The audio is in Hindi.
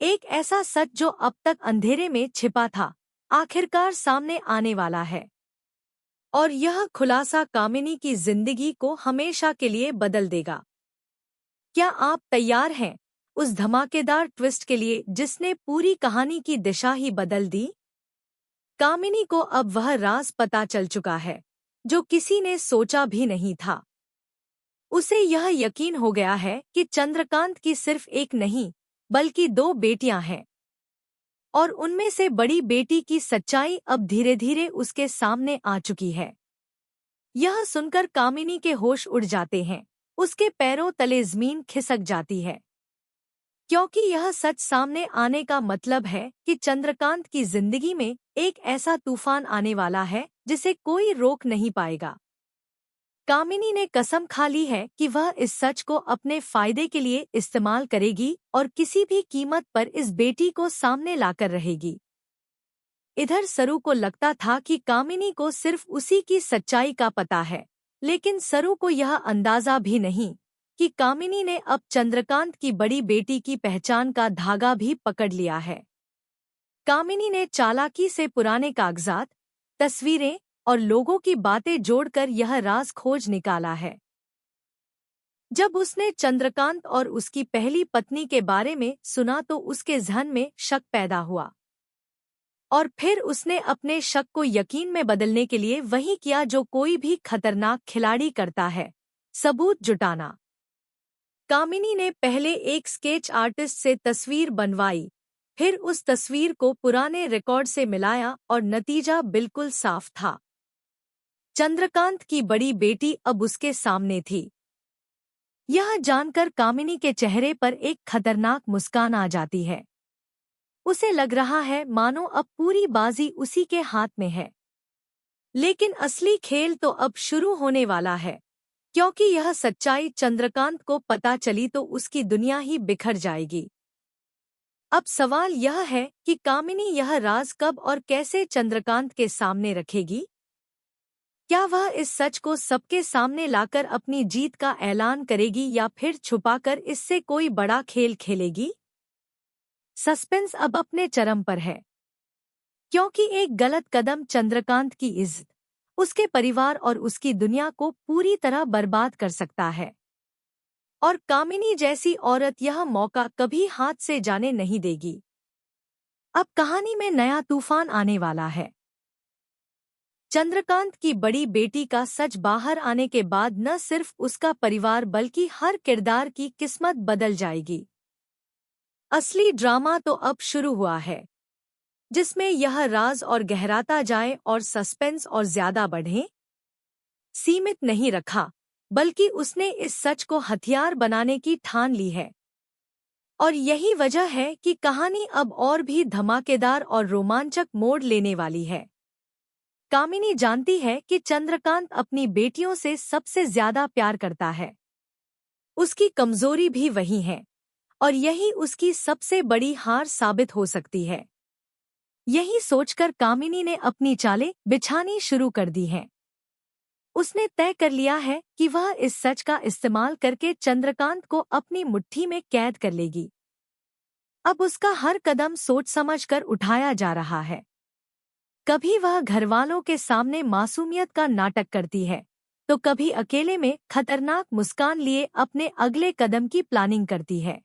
एक ऐसा सच जो अब तक अंधेरे में छिपा था, आखिरकार सामने आने वाला है। और यह खुलासा कामिनी की जिंदगी को हमेशा के लिए बदल देगा। क्या आप तैयार हैं उस धमाकेदार ट्विस्ट के लिए जिसने पूरी कहानी की दिशा ही बदल दी? कामिनी को अब वह राज पता चल चुका है जो किसी ने सोचा भी नहीं था। उसे यह यकीन हो गया है कि चंद्रकांत की सिर्फ एक नहीं बल्कि दो बेटियां हैं, और उनमें से बड़ी बेटी की सच्चाई अब धीरे धीरे उसके सामने आ चुकी है। यह सुनकर कामिनी के होश उड़ जाते हैं, उसके पैरों तले जमीन खिसक जाती है, क्योंकि यह सच सामने आने का मतलब है कि चंद्रकांत की जिंदगी में एक ऐसा तूफान आने वाला है जिसे कोई रोक नहीं पाएगा। कामिनी ने कसम खा ली है कि वह इस सच को अपने फायदे के लिए इस्तेमाल करेगी और किसी भी कीमत पर इस बेटी को सामने लाकर रहेगी। इधर सरू को लगता था कि कामिनी को सिर्फ उसी की सच्चाई का पता है, लेकिन सरू को यह अंदाजा भी नहीं कि कामिनी ने अब चंद्रकांत की बड़ी बेटी की पहचान का धागा भी पकड़ लिया है। कामिनी ने चालाकी से पुराने कागजात, तस्वीरें और लोगों की बातें जोड़कर यह राज खोज निकाला है। जब उसने चंद्रकांत और उसकी पहली पत्नी के बारे में सुना तो उसके ज़हन में शक पैदा हुआ, और फिर उसने अपने शक को यकीन में बदलने के लिए वही किया जो कोई भी खतरनाक खिलाड़ी करता है, सबूत जुटाना। कामिनी ने पहले एक स्केच आर्टिस्ट से तस्वीर बनवाई, फिर उस तस्वीर को पुराने रिकॉर्ड से मिलाया और नतीजा बिल्कुल साफ था। चंद्रकांत की बड़ी बेटी अब उसके सामने थी। यह जानकर कामिनी के चेहरे पर एक खतरनाक मुस्कान आ जाती है। उसे लग रहा है मानो अब पूरी बाजी उसी के हाथ में है। लेकिन असली खेल तो अब शुरू होने वाला है, क्योंकि यह सच्चाई चंद्रकांत को पता चली तो उसकी दुनिया ही बिखर जाएगी। अब सवाल यह है कि कामिनी यह राज कब और कैसे चंद्रकांत के सामने रखेगी। क्या वह इस सच को सबके सामने लाकर अपनी जीत का ऐलान करेगी या फिर छुपाकर इससे कोई बड़ा खेल खेलेगी? सस्पेंस अब अपने चरम पर है, क्योंकि एक गलत कदम चंद्रकांत की इज्जत, उसके परिवार और उसकी दुनिया को पूरी तरह बर्बाद कर सकता है। और कामिनी जैसी औरत यह मौका कभी हाथ से जाने नहीं देगी। अब कहानी में नया तूफान आने वाला है। चंद्रकांत की बड़ी बेटी का सच बाहर आने के बाद न सिर्फ उसका परिवार बल्कि हर किरदार की किस्मत बदल जाएगी। असली ड्रामा तो अब शुरू हुआ है, जिसमें यह राज और गहराता जाए और सस्पेंस और ज्यादा बढ़े। सीमित नहीं रखा, बल्कि उसने इस सच को हथियार बनाने की ठान ली है। और यही वजह है कि कहानी अब और भी धमाकेदार और रोमांचक मोड़ लेने वाली है। कामिनी जानती है कि चंद्रकांत अपनी बेटियों से सबसे ज्यादा प्यार करता है। उसकी कमजोरी भी वही है, और यही उसकी सबसे बड़ी हार साबित हो सकती है। यही सोचकर कामिनी ने अपनी चालें बिछानी शुरू कर दी हैं। उसने तय कर लिया है कि वह इस सच का इस्तेमाल करके चंद्रकांत को अपनी मुट्ठी में कैद कर लेगी। अब उसका हर कदम सोच समझकर उठाया जा रहा है। कभी वह घरवालों के सामने मासूमियत का नाटक करती है, तो कभी अकेले में खतरनाक मुस्कान लिए अपने अगले कदम की प्लानिंग करती है।